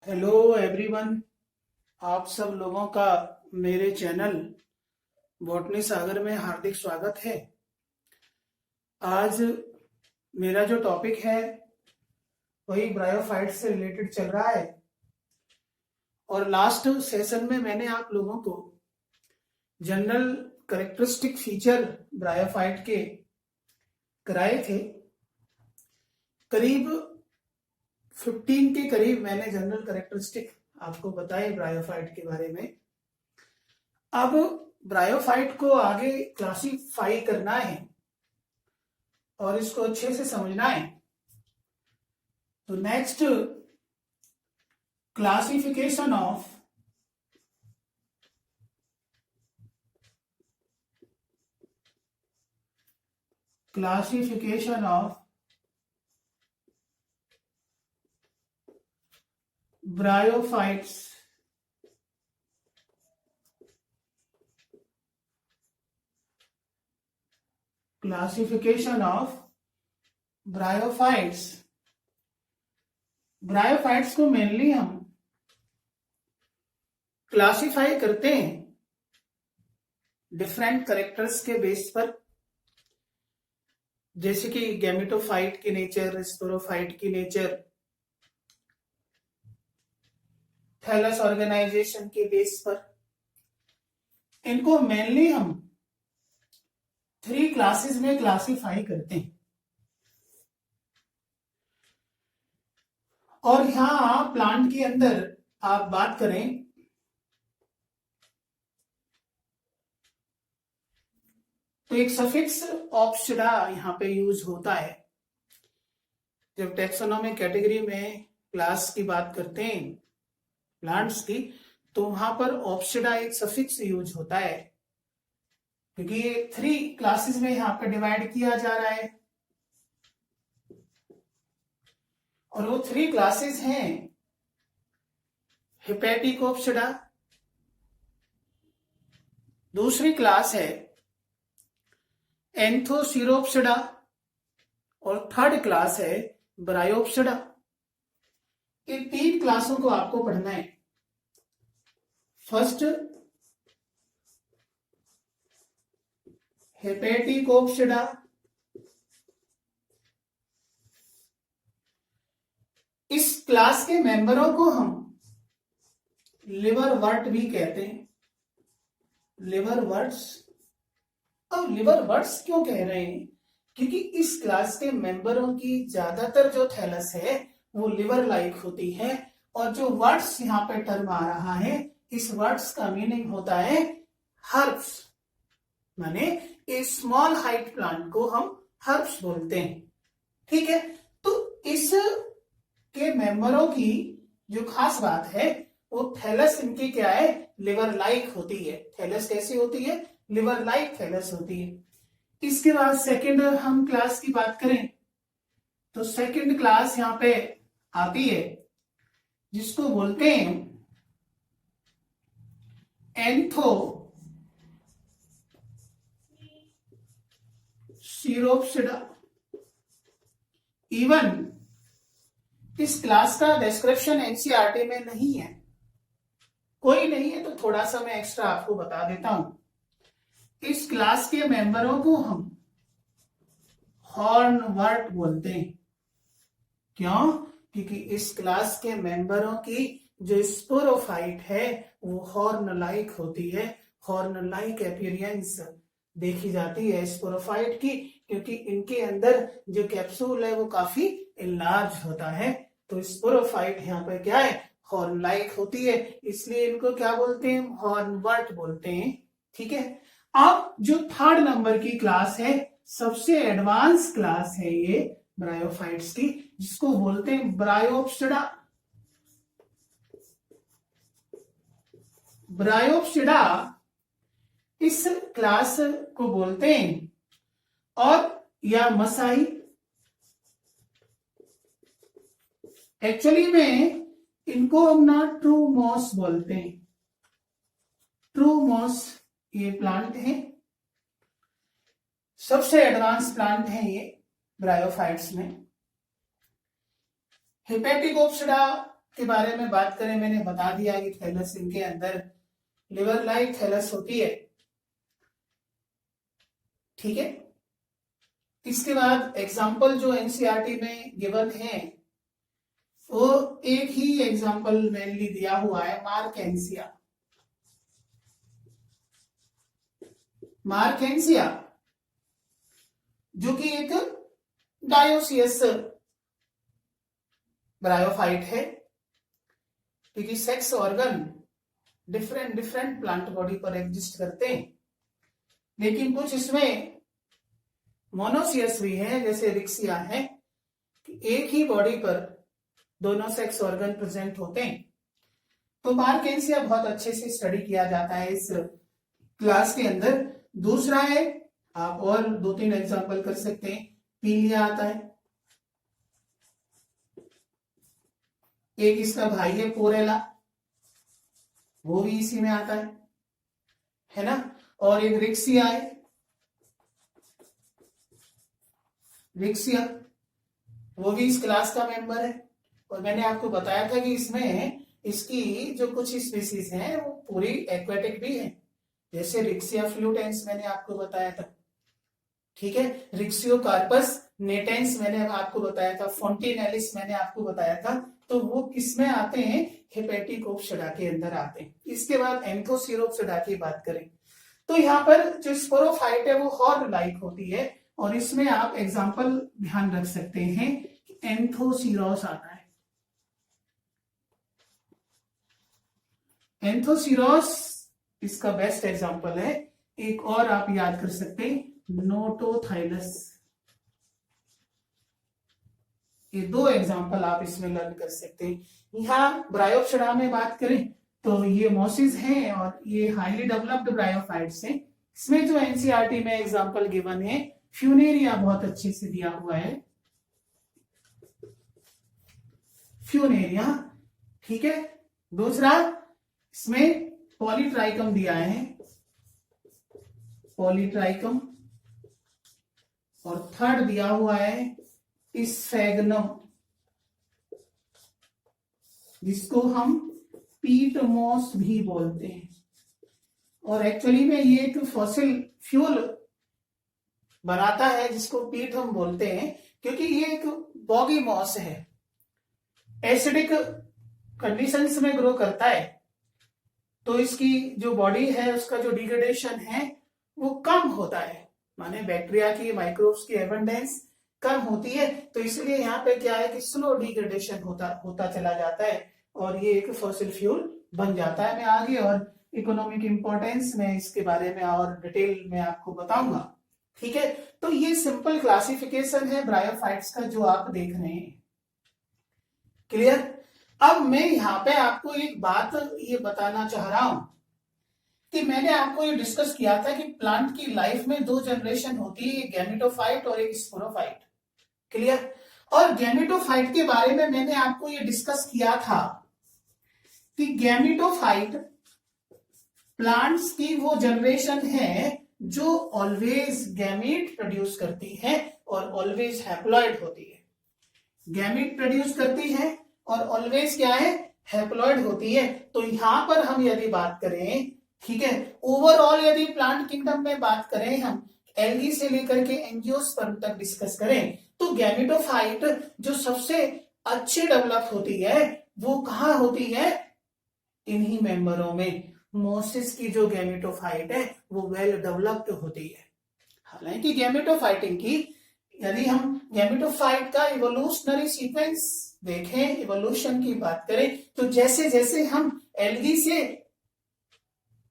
Hello everyone. आप सब लोगों का मेरे चैनल बॉटनी सागर में हार्दिक स्वागत है। आज मेरा जो टॉपिक है वही ब्रायोफाइट से रिलेटेड चल रहा है। और लास्ट सेशन में मैंने आप लोगों को जनरल कैरेक्टरिस्टिक फीचर ब्रायोफाइट के कराए थे। करीब 15 के करीब मैंने जनरल कैरेक्टरिस्टिक आपको बताए ब्रायोफाइट के बारे में। अब ब्रायोफाइट को आगे क्लासिफाई करना है और इसको अच्छे से समझना है। तो next classification of bryophytes bryophytes को मेनली हम क्लासिफाई करते हैं डिफरेंट कैरेक्टर्स के बेस पर, जैसे कि गैमेटोफाइट की नेचर, स्पोरोफाइट की नेचर, थैलस ऑर्गेनाइजेशन के बेस पर। इनको मेनली हम 3 क्लासेस में क्लासिफाई करते हैं। और यहां प्लांट के अंदर आप बात करें तो एक सफिक्स ऑप्सिडा यहां पे यूज होता है। जब टेक्सोनोमिक कैटेगरी में क्लास की बात करते हैं प्लांट्स की, तो वहां पर ऑप्सिडा एक सफिक्स यूज होता है, क्योंकि ये 3 क्लासेस में यहां पे डिवाइड किया जा रहा है। और वो 3 क्लासेस हैं हेपेटिक ऑप्सिडा, दूसरी क्लास है एंथोसिरोप्सिडा और थर्ड क्लास है ब्रायोप्सिडा। इन 3 क्लासों को आपको पढ़ना है। फर्स्ट हेपेटिक ऑप्सिडा, इस क्लास के मेंबरों को हम लिवरवर्ट भी कहते हैं। लिवरवर्ट्स। अब लिवरवर्ट्स क्यों कह रहे हैं? क्योंकि इस क्लास के मेंबरों की ज्यादातर जो थैलस है वो लिवर लाइक होती है। और जो वर्ड्स यहाँ पे टर्म आ रहा है, इस वर्ड्स का मीनिंग होता है हर्ब्स, माने ए स्मॉल हाइट प्लांट को हम हर्ब्स बोलते हैं। ठीक है, तो इस के मेंबरों की जो खास बात है वो थैलस इनकी क्या है, लिवर लाइक होती है। थैलस कैसी होती है? लिवर लाइक थैलस होती है। इसके बाद सेकंड हम क्लास की बात करें तो सेकंड क्लास यहां पे आती है जिसको बोलते हैं एंथो सिरोप्सिडा। इवन इस क्लास का डिस्क्रिप्शन एनसीईआरटी में नहीं है, कोई नहीं है, तो थोड़ा सा मैं एक्स्ट्रा आपको बता देता हूं। इस क्लास के मेंबरों को हम हॉर्नवर्ट बोलते हैं। क्यों? क्योंकि इस क्लास के मेंबरों की जो स्पोरोफाइट है वो हॉर्न लाइक होती है। हॉर्न लाइक अपीयरेंस देखी जाती है स्पोरोफाइट की, क्योंकि इनके अंदर जो कैप्सूल है वो काफी इनलार्ज होता है। तो स्पोरोफाइट यहाँ पे क्या है, हॉर्न लाइक होती है, इसलिए इनको क्या बोलते हैं, हॉर्नवर्ट बोलते हैं। ठीक है, अब जो थर्ड नंबर की क्लास है, सबसे एडवांस क्लास है ये ब्रायोफाइट्स की, जिसको बोलते हैं ब्रायोप्सिडा। ब्रायोप्सिडा इस क्लास को बोलते हैं, और या मसाई। एक्चुअली में इनको हम ना ट्रू मॉस बोलते हैं। ट्रू मॉस ये प्लांट है, सबसे एडवांस प्लांट है ये ब्रायोफाइट्स में। हेपेटिक ऑप्सिडा के बारे में बात करें, मैंने बता दिया कि थैलस इनके अंदर लिवर लाइक थैलस होती है, ठीक है। इसके बाद एग्जाम्पल जो एनसीईआरटी में गिवन है वो एक ही एग्जाम्पल मेनली दिया हुआ है, मार्केंसिया। मार्केंसिया जो कि एक डायोसियस ब्रायोफाइट है, क्योंकि sex organ different different plant body पर एग्जिस्ट करते हैं, लेकिन कुछ इसमें मोनोसियस भी है, जैसे रिक्सिया है, कि एक ही बॉडी पर दोनों सेक्स ऑर्गन प्रेजेंट होते हैं। तो मार्केंसिया बहुत अच्छे से स्टडी किया जाता है इस क्लास के अंदर। दूसरा है, आप और 2-3 एग्जांपल कर सकते हैं, पीलिया आता है, एक इसका भाई है पोरेला, वो भी इसी में आता है ना, और एक रिक्सिया है, रिक्सिया वो भी इस क्लास का मेंबर है। और मैंने आपको बताया था कि इसमें इसकी जो कुछ स्पीसीज हैं वो पूरी एक्वेटिक भी है, जैसे रिक्सिया फ्लूटेंस मैंने आपको बताया था, ठीक है। रिक्सियोकार्पस नेटेंस मैंने आपको बताया था, फोन्टिनेलिस मैंने आपको बताया था, तो वो किसमें आते हैं, हेपेटिकोप्सिडा के अंदर आते हैं। इसके बाद एंथोसिरोप्सिडा की बात करें तो यहाँ पर जो स्पोरोफाइट है वो हॉर्न लाइक होती है, और इसमें आप एग्जाम्पल ध्यान रख सकते हैं, एंथोसिरोस आता है। एंथोसिरोस इसका बेस्ट एग्जाम्पल है। एक और आप याद कर सकते हैं, नोटोथाइलस। ये 2 एग्जाम्पल आप इसमें लर्न कर सकते हैं। यहाँ ब्रायोप्सिडा में बात करें तो ये मॉसिस हैं और ये हाईली डेवलप्ड ब्रायोफाइट्स हैं। इसमें जो एनसीईआरटी में एग्जाम्पल गिवन है, फ्यूनेरिया बहुत अच्छे से दिया हुआ है, फ्यूनेरिया, ठीक है। दूसरा इसमें पॉलीट्राइकम दिया है, पॉलीट्राइकम, और थर्ड दिया हुआ है स्फेगनम, जिसको हम पीट मॉस भी बोलते हैं, और एक्चुअली में ये एक फॉसिल फ्यूल बनाता है जिसको पीट हम बोलते हैं, क्योंकि ये एक बॉगी मॉस है, एसिडिक कंडीशंस में ग्रो करता है, तो इसकी जो बॉडी है उसका जो डिग्रेडेशन है वो कम होता है, माने बैक्टीरिया की, माइक्रोब्स की एबंडेंस कम होती है, तो इसलिए यहाँ पे क्या है कि स्लो डिग्रेडेशन होता चला जाता है और ये एक फॉसिल फ्यूल बन जाता है। मैं आगे और इकोनॉमिक इंपॉर्टेंस में इसके बारे में और डिटेल में आपको बताऊंगा, ठीक है। तो ये सिंपल क्लासिफिकेशन है ब्रायोफाइट्स का जो आप देख रहे हैं, क्लियर। अब मैं यहाँ पे आपको एक बात ये बताना चाह रहा हूं कि मैंने आपको ये डिस्कस किया था कि प्लांट की लाइफ में 2 जनरेशन होती है, एक गैमेटोफाइट और एक स्पोरोफाइट, क्लियर। और गैमेटोफाइट के बारे में मैंने आपको ये डिस्कस किया था कि गैमेटोफाइट प्लांट्स की वो जनरेशन है जो ऑलवेज गैमीट प्रोड्यूस करती है और ऑलवेज हैप्लॉइड होती है। गैमीट प्रोड्यूस करती है और ऑलवेज क्या है, हैप्लॉइड होती है। तो यहां पर हम यदि बात करें, ठीक है, ओवरऑल यदि प्लांट किंगडम में बात करें, हम एल्गी से लेकर के एंजियोस्पर्म तक डिस्कस करें, तो गैमेटोफाइट जो सबसे अच्छे डेवलप होती है वो कहां होती है, इन्हीं मेंबरों में। मोसिस की जो गैमेटोफाइट है वो वेल डेवलप्ड होती है। हालांकि गैमेटोफाइटिंग की यदि हम गैमेटोफाइट का इवोल्यूशनरी सीक्वेंस देखें, इवोल्यूशन की बात करें, तो जैसे जैसे हम एल्गी से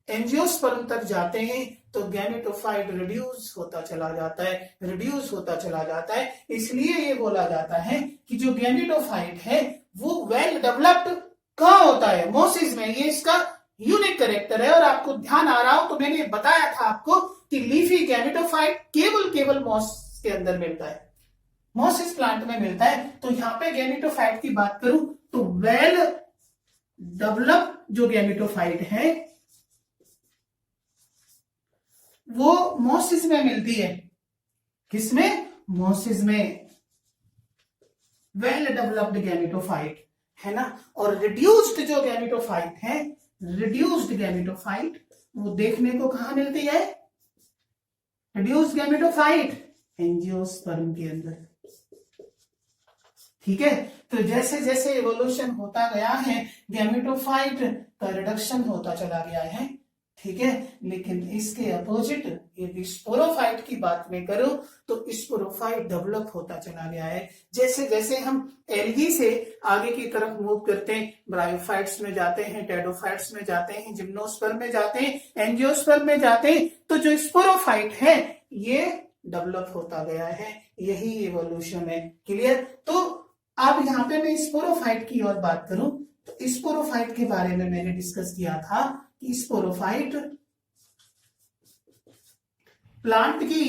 एंजियोस्पर्म तक जाते हैं तो गैमेटोफाइट रिड्यूस होता चला जाता है, रिड्यूस होता चला जाता है। इसलिए ये बोला जाता है कि जो गैमेटोफाइट है वो वेल डेवलप्ड कहां होता है, मोसिस में। ये इसका यूनिक कैरेक्टर है। और आपको ध्यान आ रहा हो तो मैंने बताया था आपको कि लीफी गैमेटोफाइट केवल मॉस के अंदर मिलता है, मोसिस प्लांट में मिलता है। तो यहां पे गैमेटोफाइट की बात करूं तो वेल डेवलप जो गैमेटोफाइट है वो मोसिस में मिलती है। किसमें, मोसिस में। वेल डेवलप्ड गैमेटोफाइट है ना। और रिड्यूस्ड जो गैमेटोफाइट है, रिड्यूस्ड गैमेटोफाइट वो देखने को कहां मिलती है? रिड्यूस्ड गैमेटोफाइट एंजियोस्पर्म के अंदर। ठीक है, तो जैसे जैसे इवोल्यूशन होता गया है गैमेटोफाइट का रिडक्शन होता चला गया है। ठीक है, लेकिन इसके अपोजिट यदि स्पोरोफाइट की बात में करूं तो स्पोरोफाइट डेवलप होता चला गया है। जैसे जैसे हम एल्गी से आगे की तरफ मूव करते हैं, ब्रायोफाइट्स में जाते हैं, टेडोफाइट्स में जाते हैं, जिम्नोस्पर्म में जाते हैं, एंजियोस्पर्म में जाते हैं, तो जो स्पोरोफाइट है ये डेवलप होता गया है। यही इवोल्यूशन है। क्लियर? तो अब यहाँ पे मैं स्पोरोफाइट की और बात करूं तो स्पोरोफाइट के बारे में मैंने डिस्कस किया था कि स्पोरोफाइट प्लांट की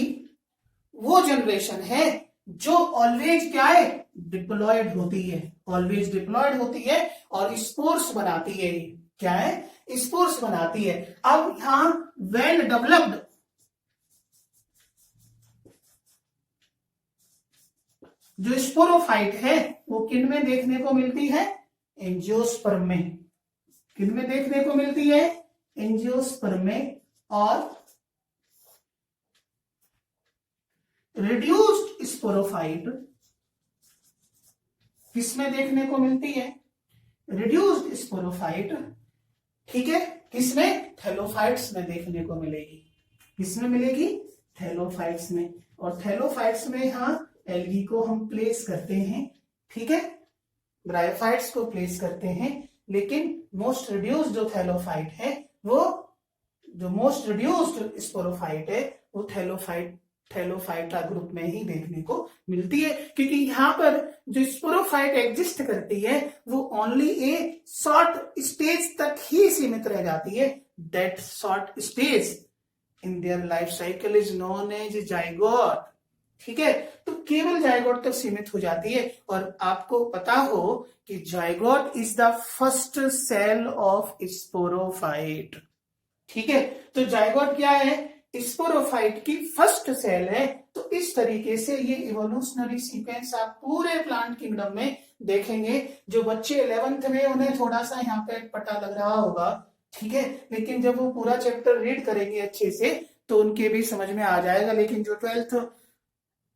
वो जनरेशन है जो ऑलवेज क्या है? डिप्लॉयड होती है, ऑलवेज डिप्लॉयड होती है और स्पोर्स बनाती है। क्या है? स्पोर्स बनाती है। अब यहां वेल डेवलप्ड जो स्पोरोफाइट है वो किन में देखने को मिलती है? एंजियोस्पर्म में। किन में देखने को मिलती है? एंजियोस्पर्म में। और रिड्यूस्ड स्पोरोफाइट किसमें देखने को मिलती है? रिड्यूस्ड स्पोरोफाइट, ठीक है, किसमें? थैलोफाइट्स में देखने को मिलेगी। किसमें मिलेगी? थैलोफाइट्स में। और थैलोफाइट्स में यहां एल्गी को हम प्लेस करते हैं। ठीक है, ब्रायोफाइट्स को प्लेस करते हैं, लेकिन मोस्ट रिड्यूस्ड जो थैलोफाइट है वो, जो मोस्ट रिड्यूस्ड स्पोरोफाइट है वो थैलोफाइटा ग्रुप में ही देखने को मिलती है। क्योंकि यहां पर जो स्पोरोफाइट एग्जिस्ट करती है वो ओनली ए शॉर्ट स्टेज तक ही सीमित रह जाती है। That short stage in their life cycle is known as zygote. ठीक है, तो केवल जाइगोट तक सीमित हो जाती है। और आपको पता हो कि zygote is the first cell of sporophyte. ठीक है, तो जाइगोट क्या है? स्पोरोफाइट की फर्स्ट सेल है। तो इस तरीके से ये इवोल्यूशनरी सीक्वेंस आप पूरे प्लांट किंगडम में देखेंगे। जो बच्चे 11th में उन्हें थोड़ा सा यहाँ पे पता लग रहा होगा, ठीक है, लेकिन जब वो पूरा चैप्टर रीड करेंगे अच्छे से तो उनके भी समझ में आ जाएगा। लेकिन जो 12th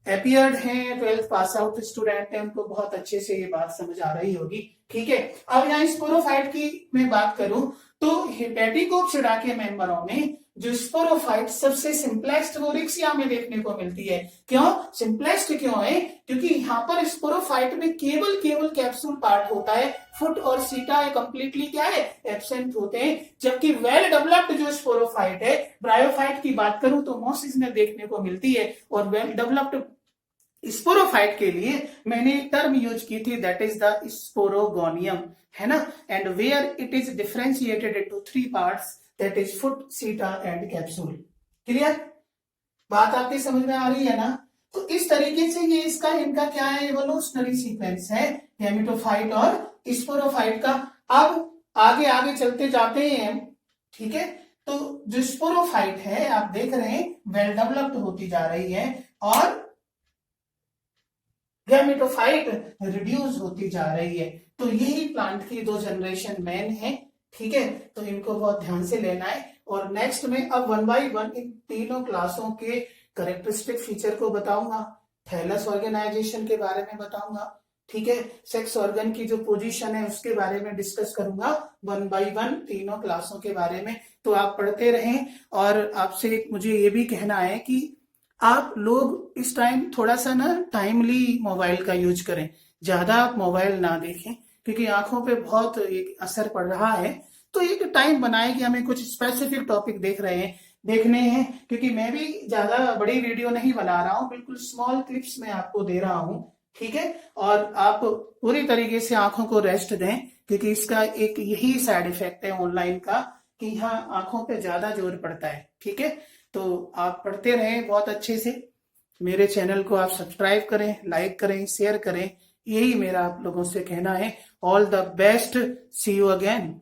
एपियर्ड हैं, 12th पास आउट स्टूडेंट हैं, उनको बहुत अच्छे से ये बात समझ आ रही होगी। ठीक है, अब यहाँ स्पोरोफाइट की मैं बात करूं तो हेपेटिकोप्सिडा के मेंबरों में जो स्पोरोफाइट सबसे सिंपलेक्स्ट वो रिक्सिया में देखने को मिलती है। क्यों सिंपलेक्स्ट क्यों है? क्योंकि यहाँ पर स्पोरोफाइट में केवल कैप्सूल पार्ट होता है, फुट और सीटा कंप्लीटली क्या है? एब्सेंट होते हैं। जबकि वेल डेवलप्ड जो स्पोरोफाइट है, ब्रायोफाइट की बात करूं तो मोसिस में देखने को मिलती है। और वेल डेवलप्ड स्पोरोफाइट के लिए मैंने एक टर्म यूज की थी, दैट इज द स्पोरोगोनियम, है ना। And where it is differentiated into 3 parts, that is foot, seta and capsule. Clear? बात आपकी समझ में आ रही है ना? तो इस तरीके से ये इसका इनका क्या है? इवोल्यूशनरी सीक्वेंस है गैमेटोफाइट और स्पोरोफाइट का। अब आगे आगे चलते जाते हैं, ठीक है। तो जो स्पोरोफाइट है आप देख रहे हैं वेल डेवलप्ड होती जा रही है और गैमेटोफाइट रिड्यूस होती जा रही है। तो यही प्लांट की 2 जनरेशन मेन है। ठीक है, तो इनको बहुत ध्यान से लेना है। और नेक्स्ट में अब 1 बाय 1 इन तीनों क्लासों के कैरेक्टरिस्टिक फीचर को बताऊंगा, थैलस ऑर्गेनाइजेशन के बारे में बताऊंगा, ठीक है, सेक्स ऑर्गन की जो पोजीशन है उसके बारे में डिस्कस करूंगा 1 बाय 1 तीनों क्लासों के बारे में। तो आप पढ़ते रहें। और आपसे मुझे ये भी कहना है कि आप लोग इस टाइम थोड़ा सा ना टाइमली मोबाइल का यूज करें, ज्यादा आप मोबाइल ना देखें क्योंकि आंखों पे बहुत एक असर पड़ रहा है। तो एक टाइम बनाए कि हमें कुछ स्पेसिफिक टॉपिक देखने हैं, क्योंकि मैं भी ज्यादा बड़ी वीडियो नहीं बना रहा हूँ, बिल्कुल स्मॉल क्लिप्स में आपको दे रहा हूँ। ठीक है, और आप पूरी तरीके से आंखों को रेस्ट दें क्योंकि इसका एक यही साइड इफेक्ट है ऑनलाइन का कि यहाँ आंखों पे ज्यादा जोर पड़ता है। ठीक है, तो आप पढ़ते रहें बहुत अच्छे से। मेरे चैनल को आप सब्सक्राइब करें, लाइक करें, शेयर करें, यही मेरा आप लोगों से कहना है। All the best, see you again.